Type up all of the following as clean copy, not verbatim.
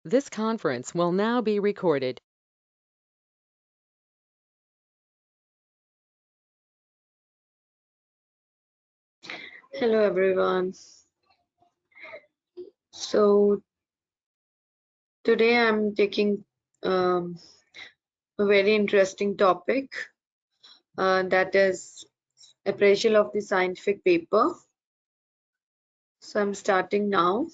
This conference will now be recorded. Hello everyone. So today I'm taking a very interesting topic that is appraisal of the scientific paper. So I'm starting now.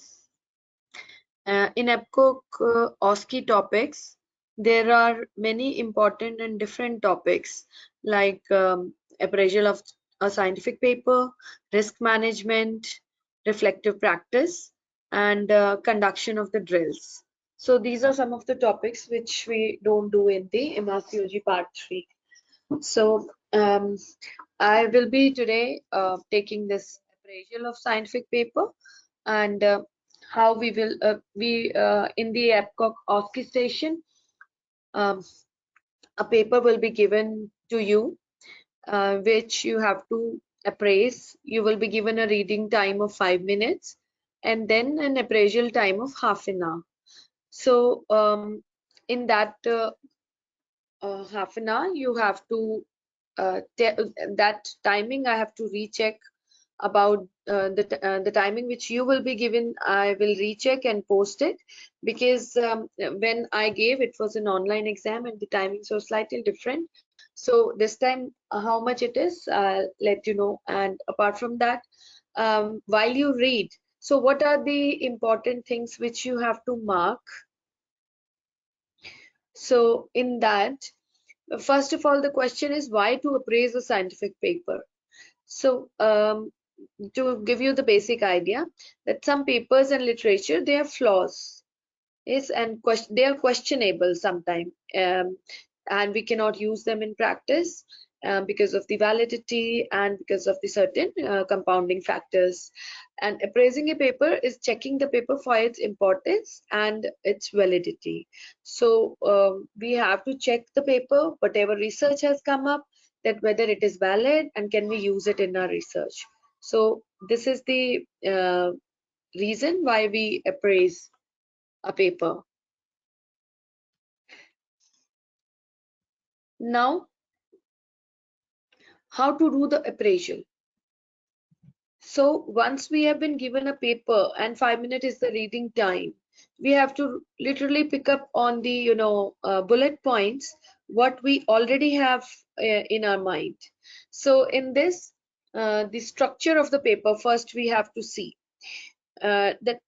In EPCOG OSCE topics, there are many important and different topics like appraisal of a scientific paper, risk management, reflective practice, and conduction of the drills. So these are some of the topics which we don't do in the MRCOG part 3. So I will be today taking this appraisal of scientific paper and how we will in the EPCOG OSCE station, a paper will be given to you which you have to appraise. You will be given a reading time of 5 minutes and then an appraisal time of half an hour. So in that half an hour you have to that timing I have to recheck about the timing which you will be given. I will recheck and post it because when I gave, it was an online exam and the timings were slightly different. So this time how much it is, I'll let you know. And apart from that, while you read, so what are the important things which you have to mark? So in that, first of all, the question is why to appraise a scientific paper. So to give you the basic idea that some papers and literature, they have flaws, yes, and they are questionable sometimes, and we cannot use them in practice because of the validity and because of the certain compounding factors. And appraising a paper is checking the paper for its importance and its validity. So we have to check the paper, whatever research has come up, that whether it is valid and can we use it in our research. So this is the reason why we appraise a paper. Now, how to do the appraisal? So once we have been given a paper and 5 minutes is the reading time, we have to literally pick up on the bullet points what we already have in our mind. So in this, the structure of the paper, first we have to see that,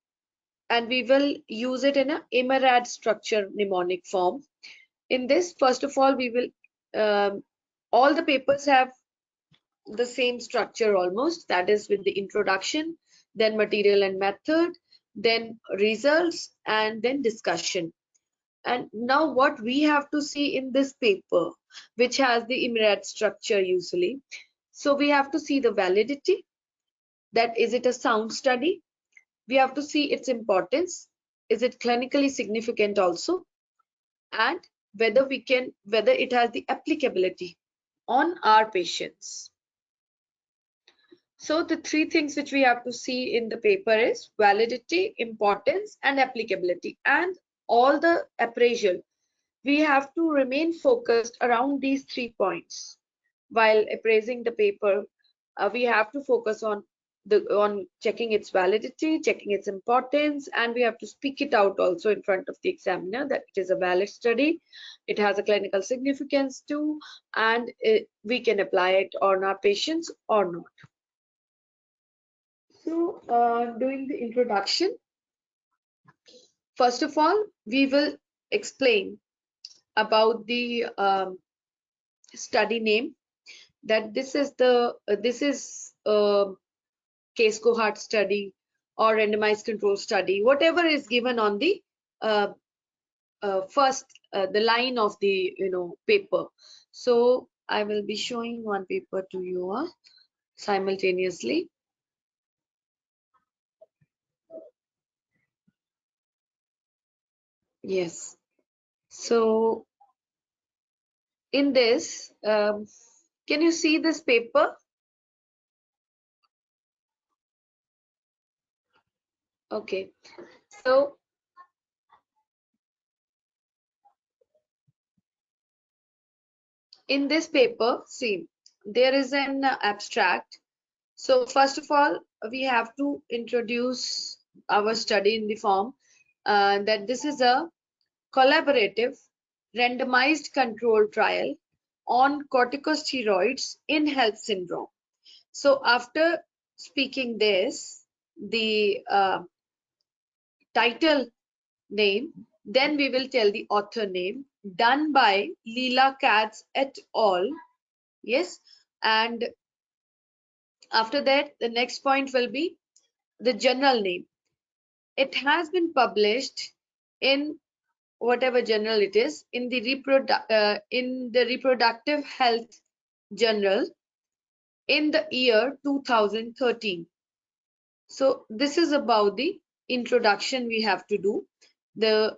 and we will use it in a MRAD structure mnemonic form. In this, first of all, we will all the papers have the same structure almost, that is with the introduction, then material and method, then results, and then discussion. And now what we have to see in this paper, which has the IMRAD structure usually, so we have to see the validity, that is it a sound study? We have to see its importance, is it clinically significant also, and whether it has the applicability on our patients. So the three things which we have to see in the paper is validity, importance, and applicability. And all the appraisal, we have to remain focused around these 3 points. While appraising the paper, we have to focus on checking its validity, checking its importance, and we have to speak it out also in front of the examiner that it is a valid study, it has a clinical significance too, and we can apply it on our patients or not. So, doing the introduction, first of all, we will explain about the study name, that this is a case cohort study or randomized control study, whatever is given on the first the line of the paper. So I will be showing one paper to you simultaneously. Yes. So in this, can you see this paper? Okay. So in this paper, see, there is an abstract. So first of all, we have to introduce our study in the form that this is a collaborative randomized control trial on corticosteroids in HELLP syndrome. So after speaking this, the title name, then we will tell the author name, done by Leela Katz et al. Yes, and after that, the next point will be the journal name. It has been published in whatever journal it is, in the reproductive health journal in the year 2013. So this is about the introduction we have to do. The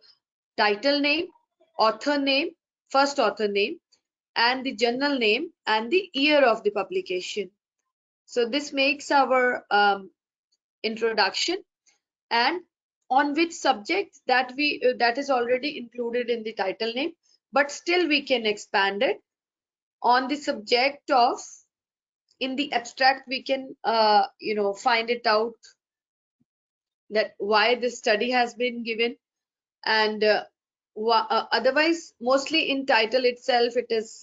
title name, author name, first author name, and the journal name and the year of the publication. So this makes our introduction, and on which subject that that is already included in the title name, but still we can expand it on the subject of, in the abstract we can find it out that why this study has been given, and otherwise mostly in title itself it is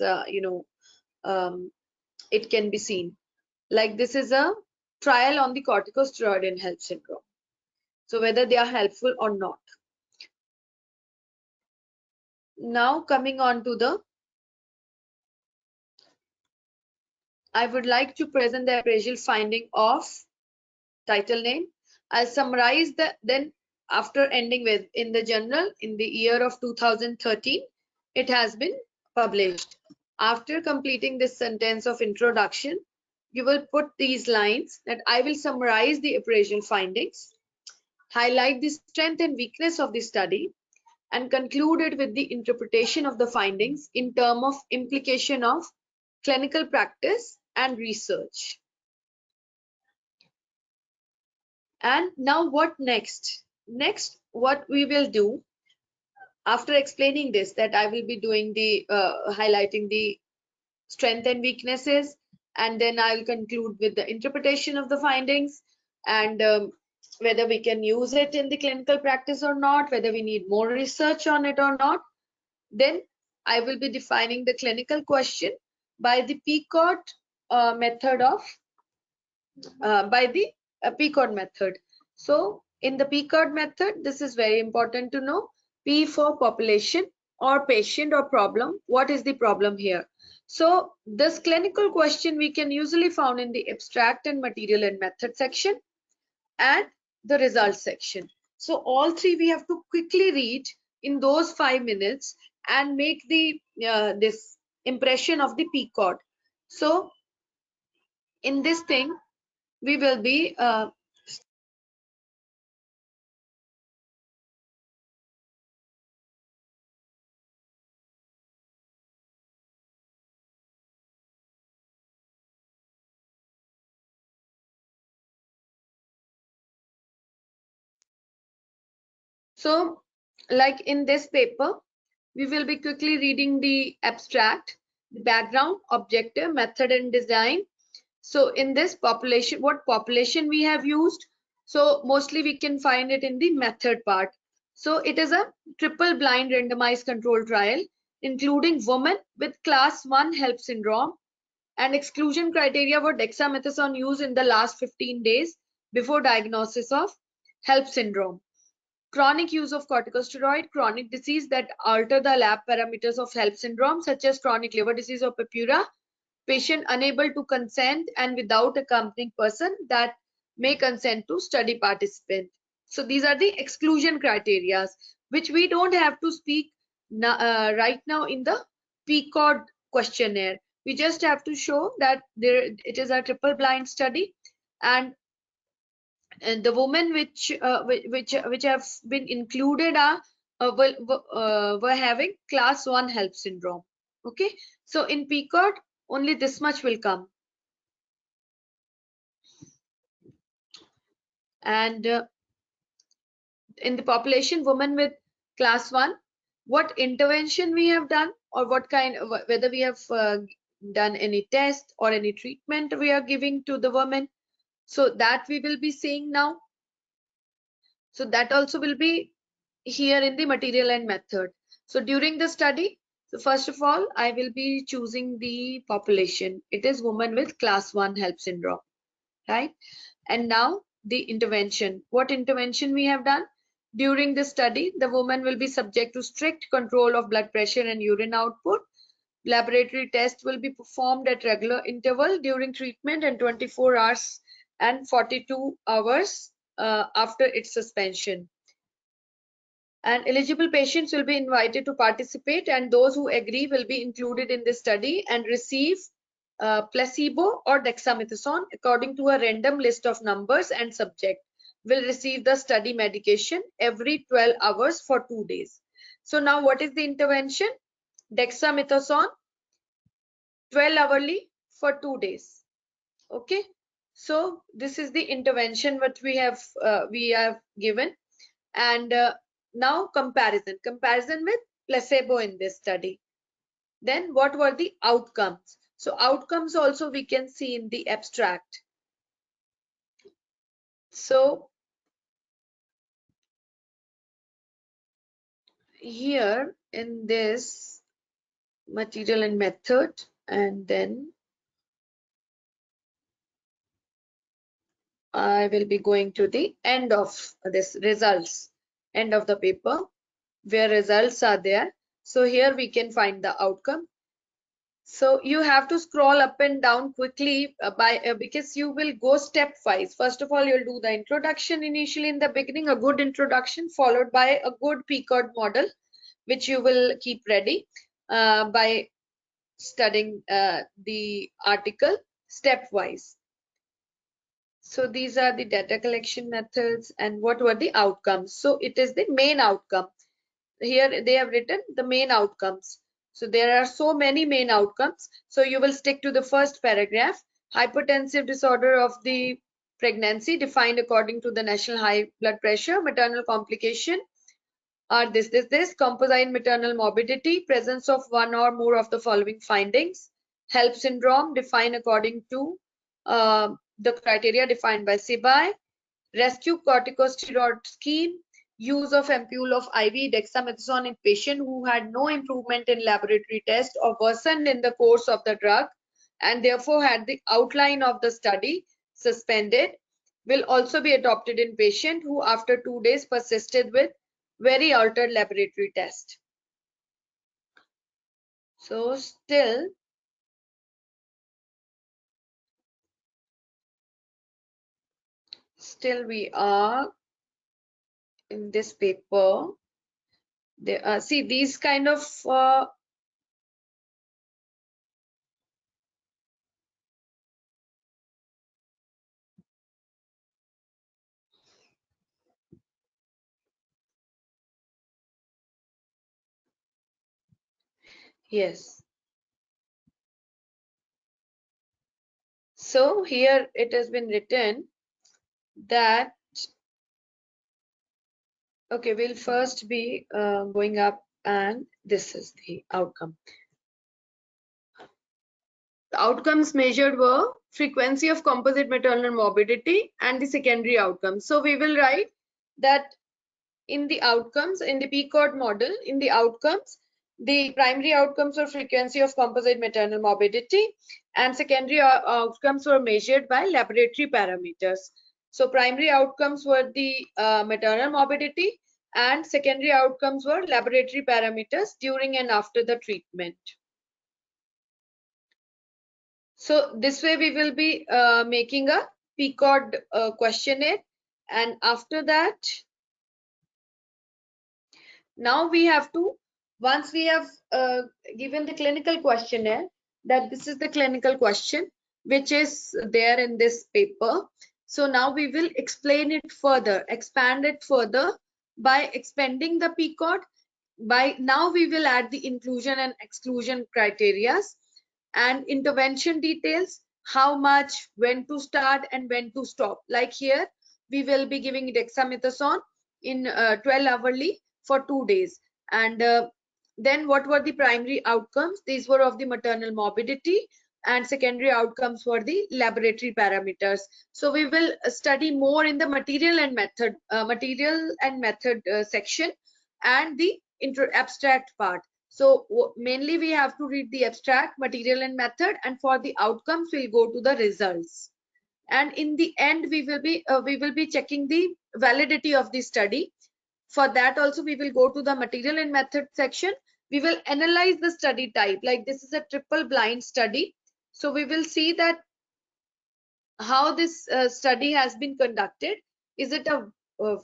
it can be seen like this is a trial on the corticosteroid in HELLP syndrome, so whether they are helpful or not. Now coming on to the, I would like to present the appraisal finding of title name. I'll summarize the, then after ending with, in the journal in the year of 2013 it has been published. After completing this sentence of introduction, you will put these lines that I will summarize the appraisal findings, highlight the strength and weakness of the study, and concluded with the interpretation of the findings in terms of implication of clinical practice and research. And now what next? Next, what we will do after explaining this, that I will be doing the highlighting the strength and weaknesses, and then I'll conclude with the interpretation of the findings, and whether we can use it in the clinical practice or not, whether we need more research on it or not. Then I will be defining the clinical question by the PECOG method of PECOG method. So in the PECOG method, this is very important to know. P for population or patient or problem. What is the problem here? So this clinical question we can usually found in the abstract and material and method section and the results section. So all three we have to quickly read in those 5 minutes and make the this impression of the PECOG. So in this thing we will be so like in this paper, we will be quickly reading the abstract, the background, objective, method and design. So in this population, what population we have used? So mostly we can find it in the method part. So it is a triple blind randomized control trial, including women with class 1 HELLP syndrome, and exclusion criteria were dexamethasone use in the last 15 days before diagnosis of HELLP syndrome. Chronic use of corticosteroid, chronic disease that alter the lab parameters of HELLP syndrome, such as chronic liver disease or purpura, patient unable to consent and without accompanying person that may consent to study participant. So these are the exclusion criteria, which we don't have to speak right now in the PECOG questionnaire. We just have to show that it is a triple blind study, and the women which have been included are were having class 1 HELLP syndrome. Okay, so in PECOG only this much will come, and in the population, women with class 1 what intervention we have done, or what kind of, whether we have done any test or any treatment we are giving to the woman. So that we will be seeing now. So that also will be here in the material and method. So during the study, so first of all, I will be choosing the population. It is women with class 1 HELLP syndrome, right? And now the intervention. What intervention we have done? During the study, the woman will be subject to strict control of blood pressure and urine output. Laboratory tests will be performed at regular interval during treatment and 24 hours and 42 hours after its suspension. And eligible patients will be invited to participate, and those who agree will be included in the study and receive placebo or dexamethasone according to a random list of numbers, and subject will receive the study medication every 12 hours for 2 days. So now what is the intervention? Dexamethasone 12 hourly for 2 days. Okay, so this is the intervention what we have given. And now comparison with placebo in this study. Then what were the outcomes? So outcomes also we can see in the abstract. So here in this material and method, and then I will be going to the end of this results, end of the paper, where results are there. So here we can find the outcome. So you have to scroll up and down quickly because you will go stepwise. First of all, you'll do the introduction initially in the beginning, a good introduction, followed by a good PCOG model, which you will keep ready by studying the article stepwise. So these are the data collection methods, and what were the outcomes? So it is the main outcome. Here they have written the main outcomes. So there are so many main outcomes. So you will stick to the first paragraph. Hypertensive disorder of the pregnancy defined according to the national high blood pressure. Maternal complication are this. Composite maternal morbidity, presence of one or more of the following findings. HELLP syndrome defined according to the criteria defined by CBI. Rescue corticosteroid scheme, use of ampule of IV dexamethasone in patient who had no improvement in laboratory test or worsened in the course of the drug and therefore had the outline of the study suspended, will also be adopted in patient who after 2 days persisted with very altered laboratory test. So still we are in this paper. See these kind of yes. So here it has been written that, okay, we'll first be going up, and this is the outcome. The outcomes measured were frequency of composite maternal morbidity and the secondary outcomes. So we will write that in the outcomes, in the PCOG model, in the outcomes, the primary outcomes were frequency of composite maternal morbidity, and secondary outcomes were measured by laboratory parameters. So primary outcomes were the maternal morbidity, and secondary outcomes were laboratory parameters during and after the treatment. So this way we will be making a PCOG questionnaire, and after that, now we have to, once we have given the clinical questionnaire, that this is the clinical question which is there in this paper. So now we will explain it further, expand it further by expanding the PCOG. By now we will add the inclusion and exclusion criteria and intervention details, how much, when to start and when to stop. Like here, we will be giving dexamethasone in 12 hourly for 2 days. And then what were the primary outcomes? These were of the maternal morbidity, and secondary outcomes were the laboratory parameters. So we will study more in the material and method section and the abstract part. So mainly we have to read the abstract, material and method, and for the outcomes we'll go to the results. And in the end we will be checking the validity of the study. For that also we will go to the material and method section. We will analyze the study type, like this is a triple blind study. So we will see that how this study has been conducted. Is it a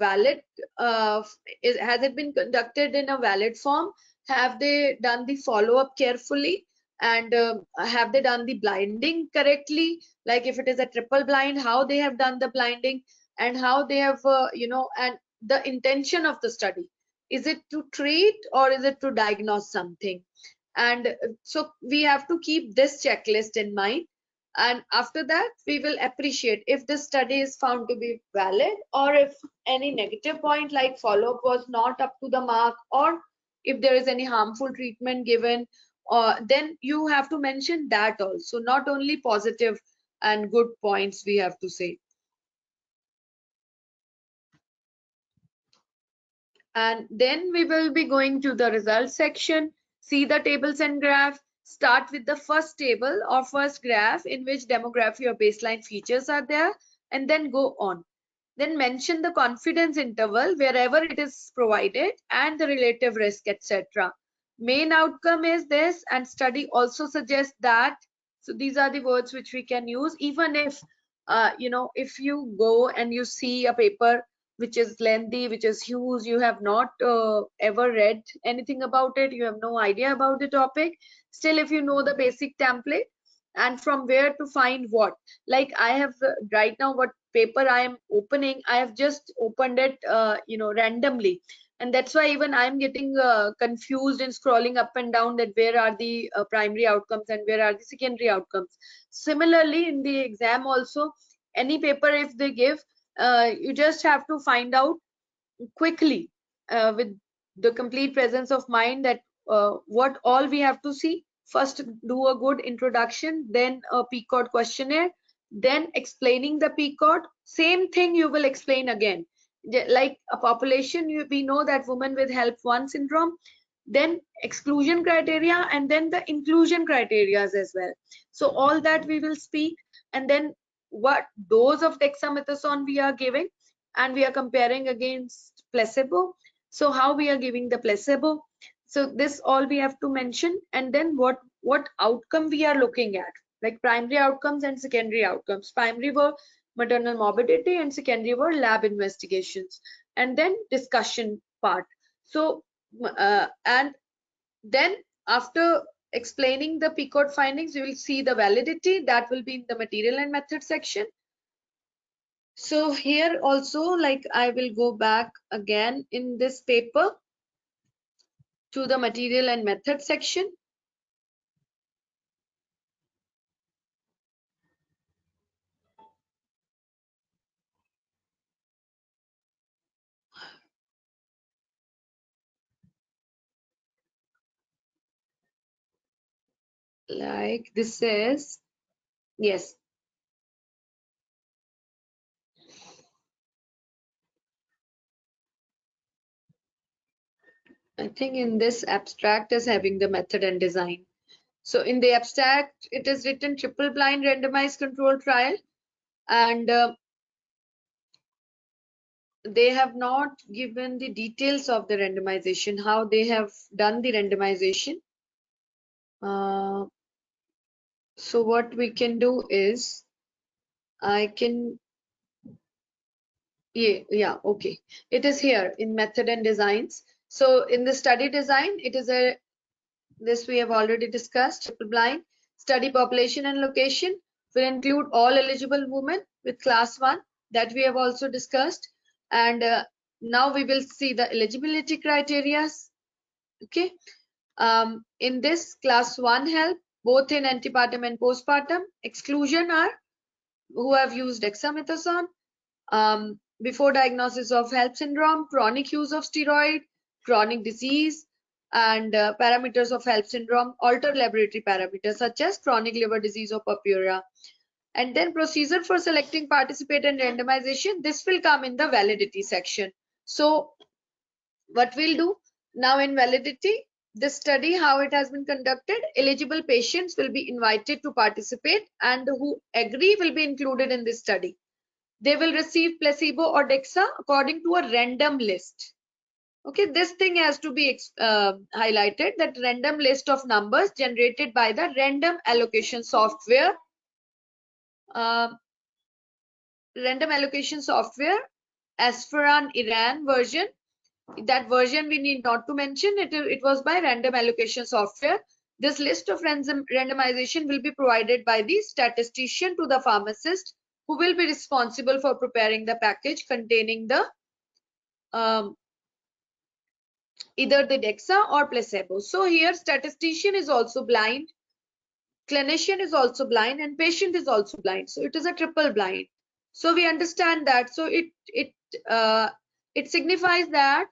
valid, has it been conducted in a valid form? Have they done the follow-up carefully? And have they done the blinding correctly? Like if it is a triple blind, how they have done the blinding, and how they have, and the intention of the study. Is it to treat or is it to diagnose something? And so we have to keep this checklist in mind. And after that we will appreciate if this study is found to be valid, or if any negative point like follow-up was not up to the mark, or if there is any harmful treatment given, then you have to mention that also, not only positive and good points we have to say. And then we will be going to the results section, see the tables and graph. Start with the first table or first graph in which demography or baseline features are there, and then go on. Then mention the confidence interval wherever it is provided and the relative risk, etc. Main outcome is this, and study also suggests that. So these are the words which we can use, even if if you go and you see a paper which is lengthy, which is huge, you have not ever read anything about it, you have no idea about the topic, still if you know the basic template and from where to find what, like I have right now what paper I am opening, I have just opened it randomly, and that's why even I'm getting confused in scrolling up and down that where are the primary outcomes and where are the secondary outcomes. Similarly in the exam also, any paper if they give, you just have to find out quickly with the complete presence of mind that what all we have to see. First do a good introduction, then a PCOG questionnaire, then explaining the PCOG. Same thing you will explain again, like a population, we know that women with HELP1 syndrome, then exclusion criteria, and then the inclusion criteria as well. So all that we will speak, and then what dose of dexamethasone we are giving, and we are comparing against placebo. So how we are giving the placebo. So this all we have to mention, and then what outcome we are looking at, like primary outcomes and secondary outcomes. Primary were maternal morbidity and secondary were lab investigations, and then discussion part. So and then after explaining the PCOG findings, you will see the validity that will be in the material and method section. So here also, like I will go back again in this paper to the material and method section. Like this is, yes. I think in this abstract is having the method and design. So in the abstract, it is written triple blind randomized controlled trial, and they have not given the details of the randomization, how they have done the randomization. So what we can do is, I can, yeah, okay. It is here in method and designs. So in the study design, it is this we have already discussed, triple blind study population and location will include all eligible women with class 1, that we have also discussed. And now we will see the eligibility criteria. Okay. In this class 1 help, both in antepartum and postpartum. Exclusion are who have used dexamethasone, before diagnosis of HELP syndrome, chronic use of steroid, chronic disease, and parameters of HELLP syndrome, alter laboratory parameters such as chronic liver disease or purpura. And then procedure for selecting participant and randomization, this will come in the validity section. So what we'll do now in validity, this study, how it has been conducted, eligible patients will be invited to participate and who agree will be included in this study. They will receive placebo or DEXA according to a random list. Okay, this thing has to be highlighted, that random list of numbers generated by the random allocation software. Random allocation software, Asfaran Iran version. That version we need not to mention. It was by random allocation software. This list of randomization will be provided by the statistician to the pharmacist, who will be responsible for preparing the package containing the either the DEXA or placebo. So here statistician is also blind, clinician is also blind, and patient is also blind. So it is a triple blind. So we understand that. So it signifies that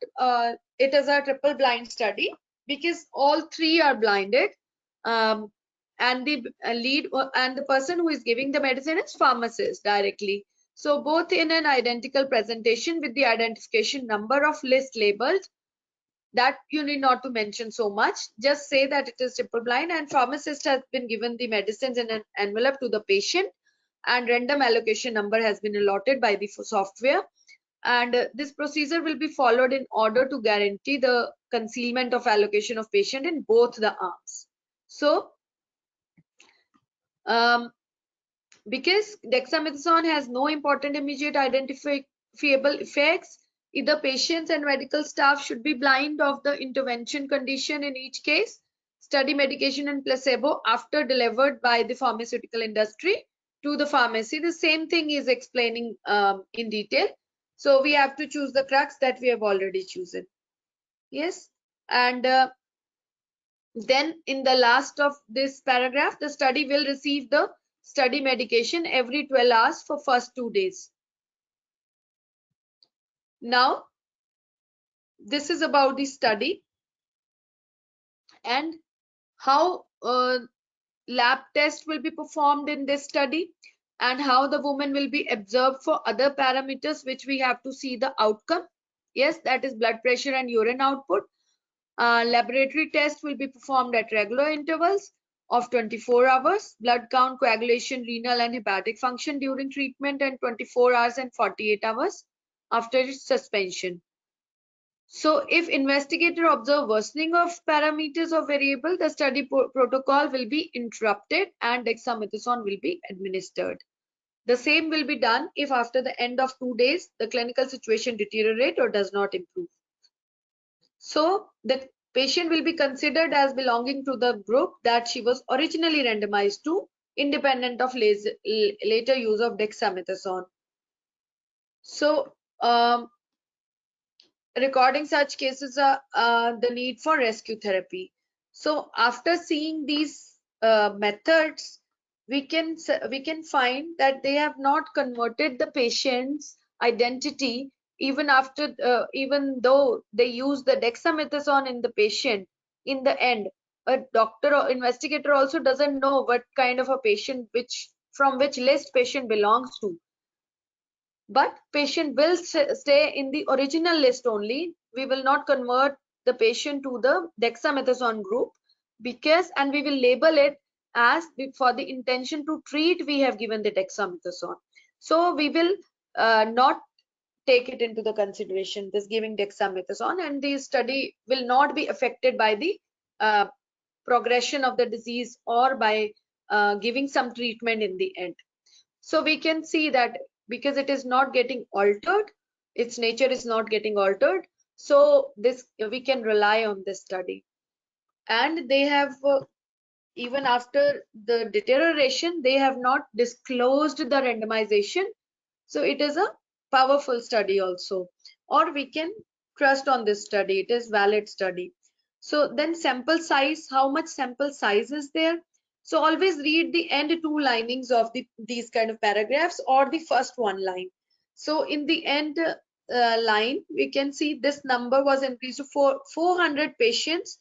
it is a triple blind study because all three are blinded, and the lead and the person who is giving the medicine is pharmacist directly. So both in an identical presentation with the identification number of list labeled, that you need not to mention so much. Just say that it is triple blind and pharmacist has been given the medicines in an envelope to the patient, and random allocation number has been allotted by the software. And this procedure will be followed in order to guarantee the concealment of allocation of patient in both the arms. So because dexamethasone has no important immediate identifiable effects, either patients and medical staff should be blind of the intervention condition in each case. Study medication and placebo after delivered by the pharmaceutical industry to the pharmacy. The same thing is explaining in detail. So we have to choose the crux that we have already chosen. Yes. And then in the last of this paragraph, the study will receive the study medication every 12 hours for first 2 days. Now, this is about the study and how lab test will be performed in this study, and how the woman will be observed for other parameters which we have to see the outcome. Yes, that is blood pressure and urine output. Laboratory test will be performed at regular intervals of 24 hours. Blood count, coagulation, renal and hepatic function during treatment, and 24 hours and 48 hours after its suspension. So if investigator observe worsening of parameters or variable, the study protocol will be interrupted and dexamethasone will be administered. The same will be done if after the end of 2 days, the clinical situation deteriorates or does not improve. So the patient will be considered as belonging to the group that she was originally randomized to, independent of later use of dexamethasone. So recording such cases the need for rescue therapy. So after seeing these methods, we can find that they have not converted the patient's identity even after even though they use the dexamethasone in the patient. In the end, a doctor or investigator also doesn't know what kind of a patient, from which list patient belongs to. But patient will stay in the original list only. We will not convert the patient to the dexamethasone group, because, and we will label it as for the intention to treat we have given the dexamethasone. So we will not take it into the consideration, this giving dexamethasone, and the study will not be affected by the progression of the disease or by giving some treatment in the end. So we can see that because it is not getting altered, its nature is not getting altered, so this we can rely on this study. And they have even after the deterioration, they have not disclosed the randomization, so it is a powerful study also, or we can trust on this study, it is valid study. So then sample size, how much sample size is there? So always read the end 2 linings of these kind of paragraphs or the first 1 line. So in the end line, we can see this number was increased to 400 patients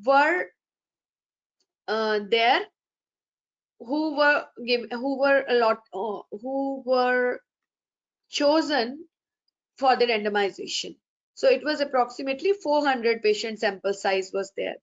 were there who were chosen for the randomization. So it was approximately 400 patient sample size was there.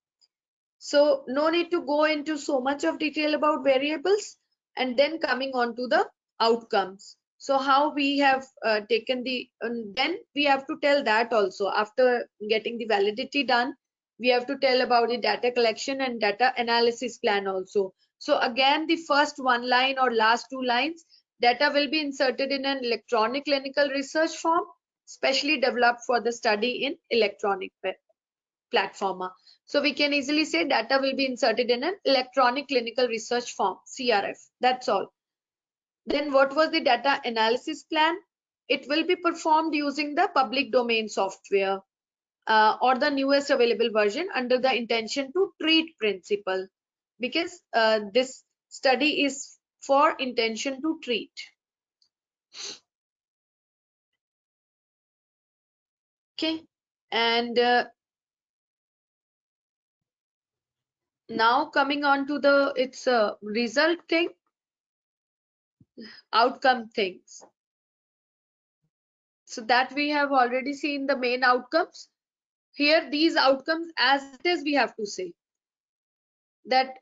So no need to go into so much of detail about variables, and then coming on to the outcomes. So how we have taken the, then we have to tell that also after getting the validity done, we have to tell about the data collection and data analysis plan also. So again, the first one line or last two lines, data will be inserted in an electronic clinical research form, specially developed for the study in electronic platform. So we can easily say data will be inserted in an electronic clinical research form, CRF. That's all. Then what was the data analysis plan? It will be performed using the public domain software or the newest available version under the intention to treat principle, because this study is for intention to treat. Okay, and now coming on to the its result thing, outcome things. So that we have already seen the main outcomes. Here, these outcomes as it is, we have to say that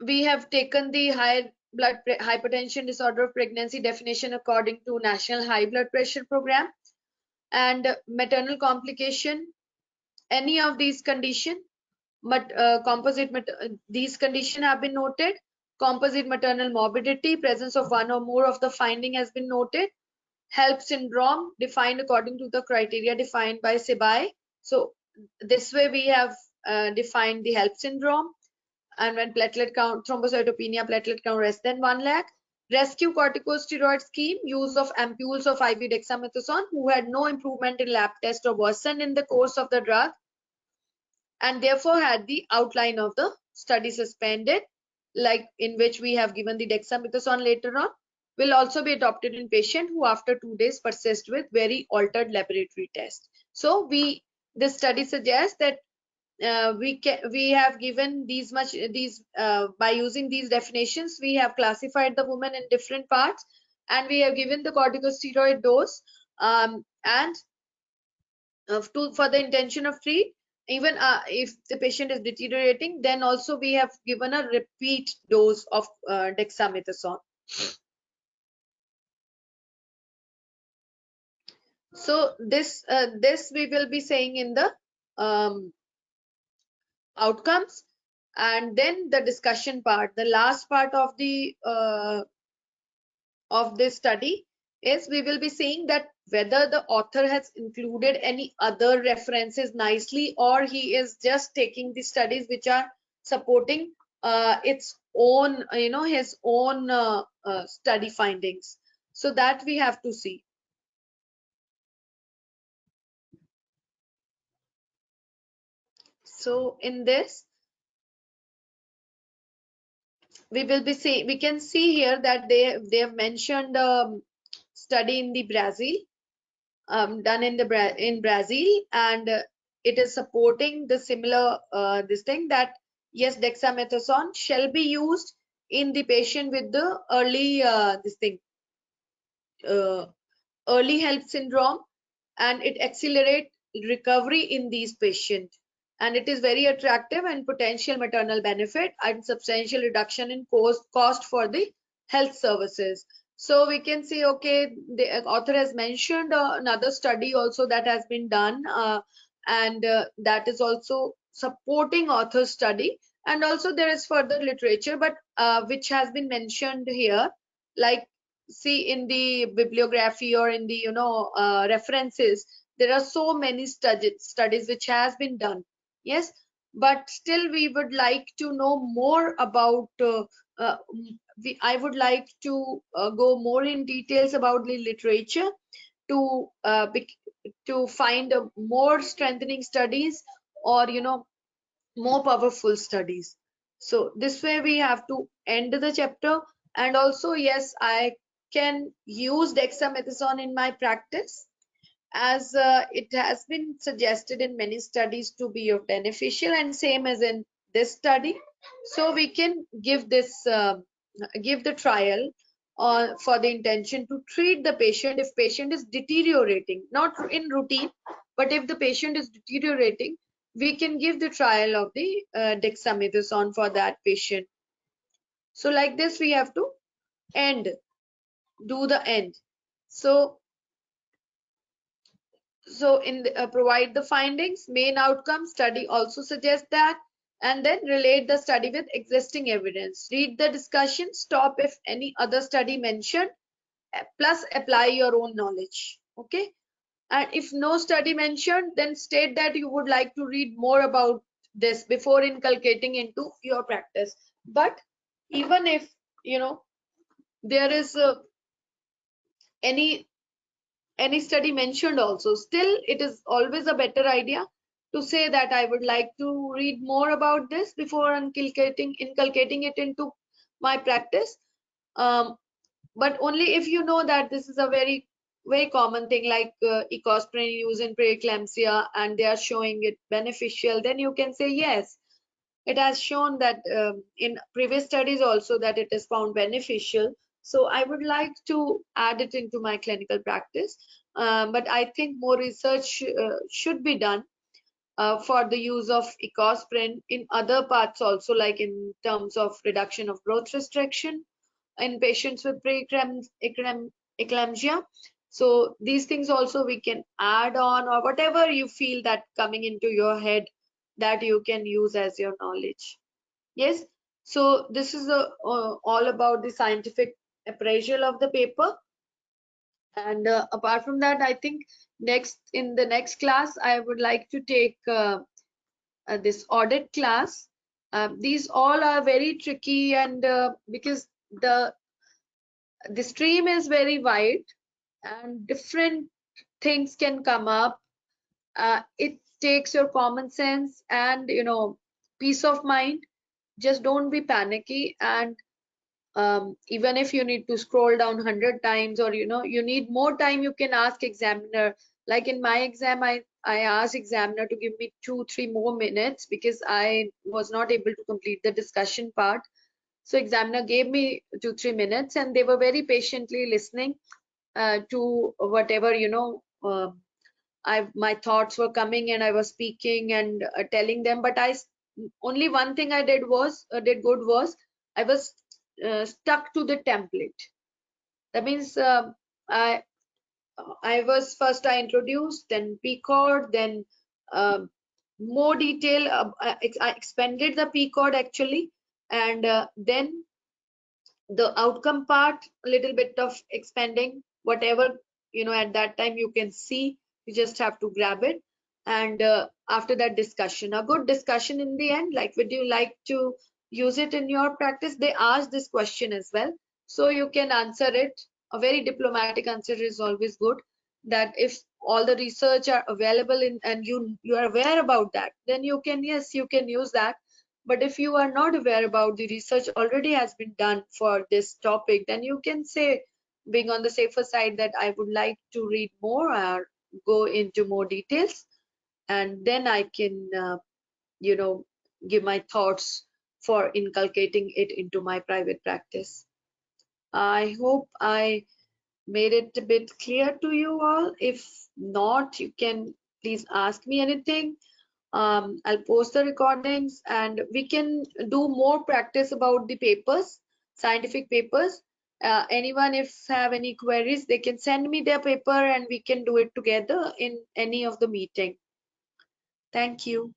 we have taken the hypertension disorder of pregnancy definition according to National High Blood Pressure Program, and maternal complication, any of these condition, but these condition have been noted. Composite maternal morbidity, presence of one or more of the finding has been noted. HELP syndrome defined according to the criteria defined by SIBI. So this way we have defined the HELP syndrome. And when platelet count, thrombocytopenia, platelet count less than 1 lakh. Rescue corticosteroid scheme, use of ampules of IV dexamethasone who had no improvement in lab test or worsened in the course of the drug, and therefore had the outline of the study suspended, like in which we have given the dexamethasone later on, will also be adopted in patient who after 2 days persist with very altered laboratory test. So this study suggests that we have given by using these definitions, we have classified the woman in different parts, and we have given the corticosteroid dose and for the intention of treat. Even if the patient is deteriorating, then also we have given a repeat dose of dexamethasone. So this we will be saying in the outcomes, and then the discussion part, the last part of this study is we will be saying that whether the author has included any other references nicely, or he is just taking the studies which are supporting its own, his own study findings. So that we have to see. So in this, we can see here that they have mentioned study in the Brazil, done in Brazil, and it is supporting the similar this thing that yes, dexamethasone shall be used in the patient with the early early HELP syndrome, and it accelerates recovery in these patients, and it is very attractive and potential maternal benefit and substantial reduction in cost for the health services. So we can say, okay, the author has mentioned another study also that has been done, and that is also supporting author's study, and also there is further literature, but which has been mentioned here, like see in the bibliography or in the references, there are so many studies which has been done. Yes, but still we would like to know more about I would like to go more in details about the literature to find more strengthening studies, or more powerful studies. So this way we have to end the chapter. And also, yes, I can use dexamethasone in my practice, as it has been suggested in many studies to be beneficial, and same as in this study. So we can give this give the trial for the intention to treat the patient if patient is deteriorating, not in routine, but if the patient is deteriorating, we can give the trial of the dexamethasone for that patient. So like this we have to do the end. So in the, provide the findings, main outcome, study also suggests that, and then relate the study with existing evidence. Read the discussion, stop if any other study mentioned, plus apply your own knowledge. Okay. And if no study mentioned, then state that you would like to read more about this before inculcating into your practice. But even if, you know, there is any study mentioned also, still it is always a better idea to say that I would like to read more about this before inculcating it into my practice. But only if you know that this is a very common thing, like ecosprin used in preeclampsia and they are showing it beneficial, then you can say yes, it has shown that in previous studies also that it is found beneficial. So I would like to add it into my clinical practice. But I think more research should be done for the use of ecosprin in other parts also, like in terms of reduction of growth restriction in patients with preeclampsia. So these things also we can add on, or whatever you feel that coming into your head that you can use as your knowledge. Yes, so this is all about the scientific appraisal of the paper. And apart from that, I think in the next class I would like to take this audit class. These all are very tricky, and because the stream is very wide and different things can come up. It takes your common sense and peace of mind. Just don't be panicky, and even if you need to scroll down 100 times, or you need more time, you can ask examiner. Like in my exam, I asked examiner to give me 2-3 more minutes because I was not able to complete the discussion part. So examiner gave me 2-3 minutes, and they were very patiently listening to whatever my thoughts were coming, and I was speaking and telling them. But only one thing I did good was I was stuck to the template. That means I introduced, then PCOD, then more detail. I expanded the PCOD actually, and then the outcome part, a little bit of expanding, whatever at that time you can see, you just have to grab it. And after that, discussion, a good discussion in the end, like would you like to use it in your practice? They ask this question as well, so you can answer it. A very diplomatic answer is always good, that if all the research are available and you are aware about that, then you can use that. But if you are not aware about the research already has been done for this topic, then you can say, being on the safer side, that I would like to read more or go into more details, and then I can give my thoughts for inculcating it into my private practice. I hope I made it a bit clear to you all. If not, you can please ask me anything. I'll post the recordings, and we can do more practice about the papers, scientific papers. Anyone, if have any queries, they can send me their paper and we can do it together in any of the meeting. Thank you.